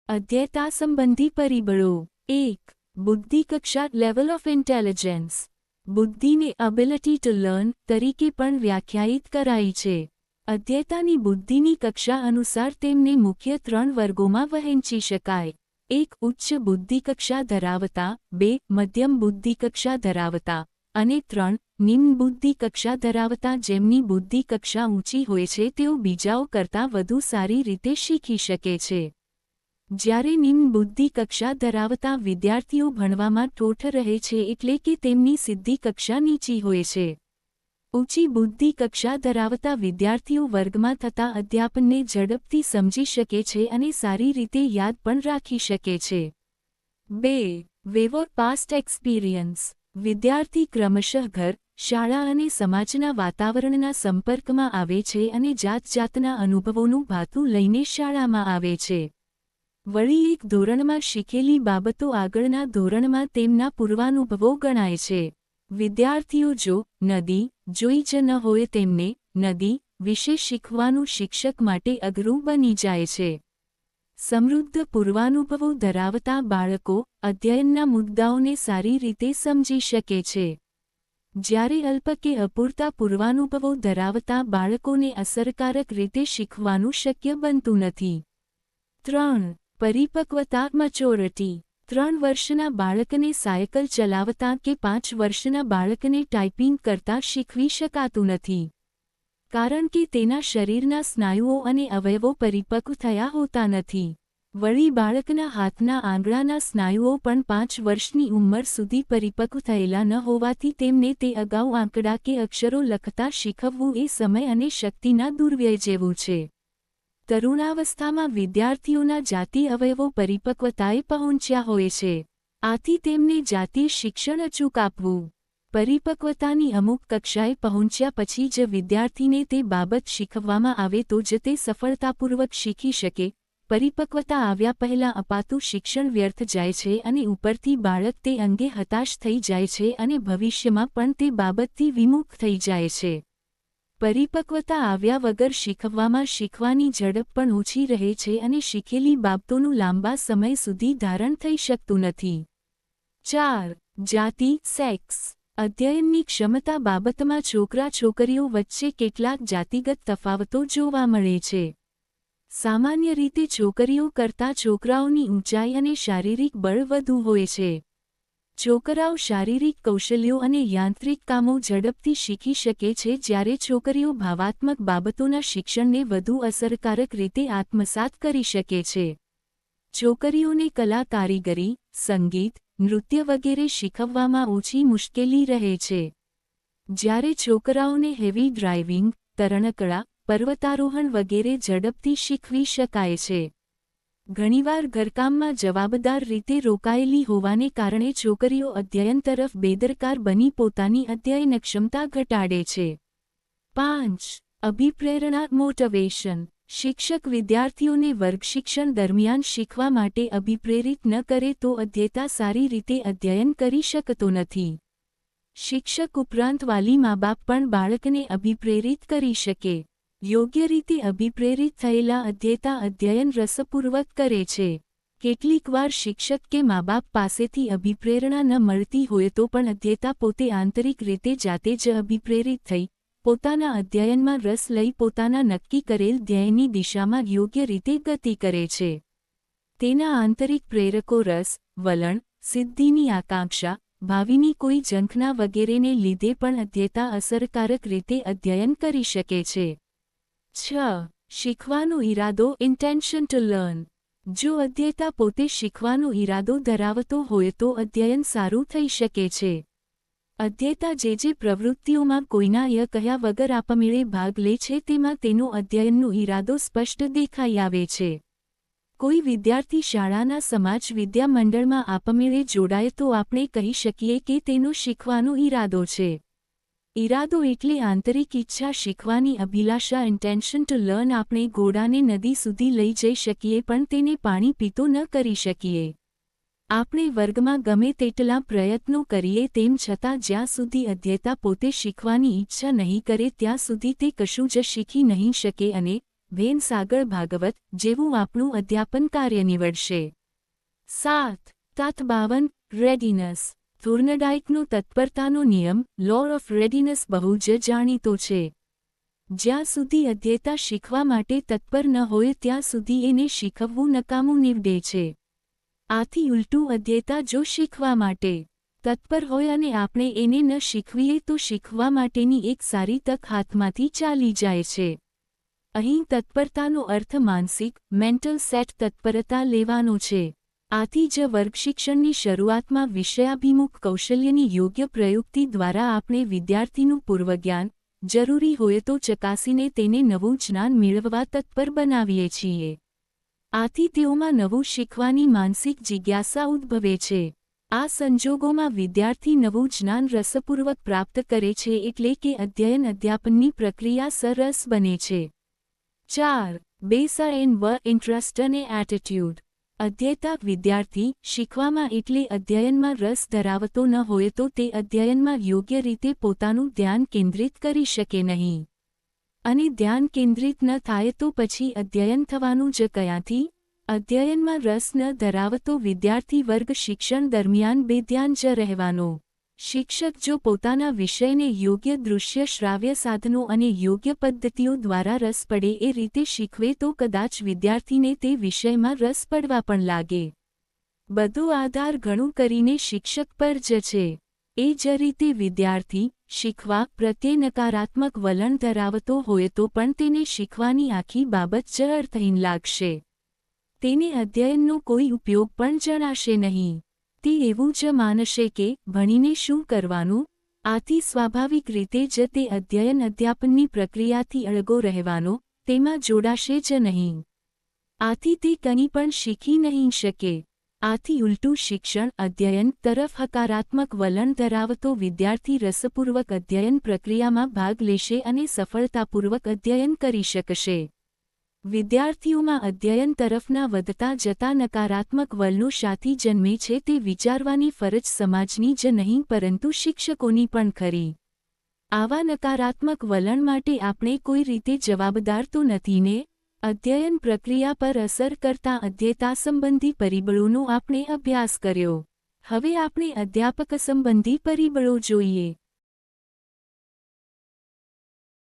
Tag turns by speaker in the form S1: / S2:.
S1: અધ્યયતા સંબંધી પરિબળો 1. બુદ્ધિ કક્ષા લેવલ ઓફ ઇન્ટેલિજન્સ. બુદ્ધિને એબિલિટી ટુ લર્ન તરીકે પણ વ્યાખ્યાયિત કરાઈ છે. અધ્યયતાની બુદ્ધિની કક્ષા અનુસાર તેમને મુખ્ય 3 વર્ગોમાં વહેંચી શકાય. 1. ઉચ્ચ બુદ્ધિ કક્ષા ધરાવતા, 2. મધ્યમ બુદ્ધિ કક્ષા ધરાવતા અને 3. નિમ્ન બુદ્ધિ કક્ષા ધરાવતા. જેમની બુદ્ધિ કક્ષા ઊંચી હોય છે તેઓ બીજાઓ કરતાં વધુ સારી રીતે શીખી શકે છે. જ્યારે નિમ્ન બુદ્ધિ કક્ષા ધરાવતા વિદ્યાર્થીઓ ભણવામાં ઠોઠ રહે છે એટલે કે તેમની સિદ્ધિ કક્ષા નીચી હોય છે. ઊંચી બુદ્ધિ કક્ષા ધરાવતા વિદ્યાર્થીઓ વર્ગમાં થતા અધ્યાપનને ઝડપથી સમજી શકે છે અને સારી રીતે યાદ પણ રાખી શકે છે. 2. વેવોર પાસ્ટ એક્સપિરિયન્સ. વિદ્યાર્થી ક્રમશઃ ઘર, શાળા અને સમાજના વાતાવરણના સંપર્કમાં આવે છે અને જાતજાતના અનુભવોનું ભાથું લઈને શાળામાં આવે છે. વળી એક ધોરણમાં શીખેલી બાબતો આગળના ધોરણમાં તેમના પૂર્વાનુભવો ગણાય છે. વિદ્યાર્થીઓ જો નદી જોઈ જ ન હોય તેમને નદી વિશે શીખવાનું શિક્ષક માટે અઘરું બની જાય છે. સમૃદ્ધ પૂર્વાનુભવો ધરાવતા બાળકો અધ્યયનના મુદ્દાઓને સારી રીતે સમજી શકે છે. જ્યારે અલ્પ કે અપૂરતા પૂર્વાનુભવો ધરાવતા બાળકોને અસરકારક રીતે શીખવાનું શક્ય બનતું નથી. 3. પરિપક્વતા મેચ્યોરિટી. 3 વર્ષના બાળકને સાયકલ ચલાવતા કે 5 વર્ષના બાળકને ટાઈપિંગ કરતા શીખવી શકાતું નથી. કારણ કે તેના શરીરના સ્નાયુઓ અને અવયવો પરિપક્વ થયા હોતા નથી. વળી બાળકના હાથના આંગળાના સ્નાયુઓ પણ 5 વર્ષની ઉંમર સુધી પરિપક્વ થયેલા ન હોવાથી તેમને તે અગાઉ આંકડા કે અક્ષરો લખતા શીખવવું એ સમય અને શક્તિના દુર્વ્યય જેવું છે. તરુણાવસ્થામાં વિદ્યાર્થીઓના જાતીય અવયવો પરિપક્વતાએ પહોંચ્યા હોય છે. આથી તેમને જાતીય શિક્ષણ અચૂક આપવું. પરિપક્વતાની અમુક કક્ષાએ પહોંચ્યા પછી જ વિદ્યાર્થીને તે બાબત શીખવવામાં આવે તો જ તે સફળતાપૂર્વક શીખી શકે. પરિપક્વતા આવ્યા પહેલાં અપાતું શિક્ષણ વ્યર્થ જાય છે અને ઉપરથી બાળક તે અંગે હતાશ થઈ જાય છે અને ભવિષ્યમાં પણ તે બાબતથી વિમુખ થઈ જાય છે. પરિપક્વતા આવ્યા વગર શીખવવામાં શીખવાની ઝડપ પણ ઓછી રહે છે અને શીખેલી બાબતોનું લાંબા સમય સુધી ધારણ થઈ શકતું નથી. 4. જાતિ સેક્સ. અધ્યયનની ક્ષમતા બાબતમાં છોકરા-છોકરીઓ વચ્ચે કેટલાક જાતિગત તફાવતો જોવા મળે છે. સામાન્ય રીતે છોકરીઓ કરતાં છોકરાઓની ઊંચાઈ અને શારીરિક બળ વધુ હોય છે. છોકરાઓ શારીરિક કૌશલ્યો અને યાંત્રિક કામો ઝડપથી શીખી શકે છે જ્યારે છોકરીઓ ભાવાત્મક બાબતોના શિક્ષણને વધુ અસરકારક રીતે આત્મસાત કરી શકે છે. છોકરીઓને કલા કારીગરી, સંગીત, નૃત્ય વગેરે શીખવવામાં ઓછી મુશ્કેલી રહે છે. જ્યારે છોકરાઓને હેવી ડ્રાઇવિંગ, તરણકળા, પર્વતારોહણ વગેરે ઝડપથી શીખવી શકાય છે. ઘણીવાર ઘરકામમાં જવાબદાર રીતે રોકાયેલી હોવાને કારણે છોકરીઓ અધ્યયન તરફ બેદરકાર બની પોતાની અધ્યયન ક્ષમતા ઘટાડે છે. 5. અભિપ્રેરણા મોટિવેશન. શિક્ષક વિદ્યાર્થીઓને વર્ગશિક્ષણ દરમિયાન શીખવા માટે અભિપ્રેરિત ન કરે તો અધ્યયતા સારી રીતે અધ્યયન કરી શકતો નથી. શિક્ષક ઉપરાંત વાલી મા-બાપ પણ બાળકને અભિપ્રેરિત કરી શકે. યોગ્ય રીતે અભિપ્રેરિત થયેલા અધ્યયતા અધ્યયન રસપૂર્વક કરે છે. કેટલીકવાર શિક્ષક કે મા-બાપ પાસેથી અભિપ્રેરણા ન મળતી હોય તો પણ અધ્યયતા પોતે આંતરિક રીતે જાતે જ અભિપ્રેરિત થઈ પોતાના અધ્યયનમાં રસ લઈ પોતાના નક્કી કરેલ ધ્યેયની દિશામાં યોગ્ય રીતે ગતિ કરે છે. તેના આંતરિક પ્રેરકો રસ, વલણ, સિદ્ધિની આકાંક્ષા, ભાવિની કોઈ ઝંખના વગેરેને લીધે પણ અધ્યયતા અસરકારક રીતે અધ્યયન કરી શકે છે. 6. શીખવાનો ઈરાદો ઇન્ટેન્શન ટુ લર્ન. જો અધ્યયતા પોતે શીખવાનો ઈરાદો ધરાવતો હોય તો અધ્યયન સારું થઈ શકે છે. અધ્યયતા જે પ્રવૃત્તિઓમાં કોઈના કહ્યા વગર આપમેળે ભાગ લે છે તેમાં તેનો અધ્યયનનો ઈરાદો સ્પષ્ટ દેખાઈ આવે છે. કોઈ વિદ્યાર્થી શાળાના સમાજ વિદ્યા મંડળમાં આપમેળે જોડાય તો આપણે કહી શકીએ કે તેનો શીખવાનો ઈરાદો છે. ઈરાદો એટલે આંતરિક ઈચ્છા, શીખવાની અભિલાષા, ઇન્ટેન્શન ટુ લર્ન. આપણે ઘોડાને નદી સુધી લઈ જઈ શકીએ પણ તેને પાણી પીતો ન કરી શકીએ. આપણે વર્ગમાં ગમે તેટલા પ્રયત્નો કરીએ તેમ છતાં જ્યાં સુધી અધ્યયતા પોતે શીખવાની ઈચ્છા નહીં કરે ત્યાં સુધી તે કશું જ શીખી નહીં શકે અને વેન સાગર ભાગવત જેવું આપણું અધ્યાપન કાર્ય નીવડશે. 7. તત 52 રેડીનેસ. થોર્નડાઇકનો તત્પરતાનો નિયમ લો ઓફ રેડીનેસ બહુ જ જાણીતો છે. જ્યાં સુધી અધ્યેતા શીખવા માટે તત્પર ન હોય ત્યાં સુધી એને શીખવવું નકામું નીવડે છે. આથી ઉલટું અધ્યેતા જો શીખવા માટે તત્પર હોય અને આપણે એને ન શીખવીએ તો શીખવા માટેની એક સારી તક હાથમાંથી ચાલી જાય છે. અહીં તત્પરતાનો અર્થ માનસિક મેન્ટલ સેટ તત્પરતા લેવાનો છે. આથી જ વર્ગશિક્ષણની શરૂઆતમાં વિષયાભિમુખ કૌશલ્યની યોગ્ય પ્રયુક્તિ દ્વારા આપણે વિદ્યાર્થીનું પૂર્વજ્ઞાન જરૂરી હોય તો ચકાસીને તેને નવું જ્ઞાન મેળવવા તત્પર બનાવીએ છીએ. આથી તેઓમાં નવું શીખવાની માનસિક જિજ્ઞાસા ઉદ્ભવે છે. આ સંજોગોમાં વિદ્યાર્થી નવું જ્ઞાન રસપૂર્વક પ્રાપ્ત કરે છે એટલે કે અધ્યયન અધ્યાપનની પ્રક્રિયા સરસ બને છે. 4. બેસા એન વ ઇન્ટરેસ્ટ અને એટીટ્યુડ. અધ્યેતા વિદ્યાર્થી શીખવામાં એટલે અધ્યયનમાં રસ ધરાવતો ન હોય તો તે અધ્યયનમાં યોગ્ય રીતે પોતાનું ધ્યાન કેન્દ્રિત કરી શકે નહીં. અને ધ્યાન કેન્દ્રિત ન થાય તો પછી અધ્યયન થવાનું જ ક્યાંથી? અધ્યયનમાં રસ ન ધરાવતો વિદ્યાર્થી વર્ગ શિક્ષણ દરમિયાન બેધ્યાન જ રહેવાનો. શિક્ષક જો પોતાના વિષયને યોગ્ય દૃશ્ય શ્રાવ્ય સાધનો અને યોગ્ય પદ્ધતિઓ દ્વારા રસ પડે એ રીતે શીખવે તો કદાચ વિદ્યાર્થીને તે વિષયમાં રસ પડવા પણ લાગે. બધો આધાર ઘણું કરીને શિક્ષક પર જ છે. એ જ રીતે વિદ્યાર્થી શીખવા પ્રત્યે નકારાત્મક વલણ ધરાવતો હોય તો પણ તેને શીખવાની આખી બાબત જ અર્થહીન લાગશે. તેને અધ્યયનનો કોઈ ઉપયોગ પણ જણાશે નહીં. તે એવું જ માનશે કે ભણીને શું કરવાનું? આથી સ્વાભાવિક રીતે જ તે અધ્યયન અધ્યાપનની પ્રક્રિયાથી અળગો રહેવાનો, તેમાં જોડાશે જ નહીં. આથી તે કંઈ પણ શીખી નહીં શકે. આથી ઉલટું શિક્ષણ અધ્યયન તરફ હકારાત્મક વલણ ધરાવતો વિદ્યાર્થી રસપૂર્વક અધ્યયન પ્રક્રિયામાં ભાગ લેશે અને સફળતાપૂર્વક અધ્યયન કરી શકશે. વિદ્યાર્થીઓમાં અધ્યયન તરફના વધતા જતા નકારાત્મક વલણો શાથી જન્મે છે તે વિચારવાની ફરજ સમાજની જ નહીં પરંતુ શિક્ષકોની પણ ખરી. આવા નકારાત્મક વલણ માટે આપણે કોઈ રીતે જવાબદાર તો નથી ને? અધ્યયન પ્રક્રિયા પર અસર કરતા અધ્યેતા સંબંધી પરિબળોનો આપણે અભ્યાસ કર્યો. હવે આપણે અધ્યાપક સંબંધી પરિબળો જોઈએ.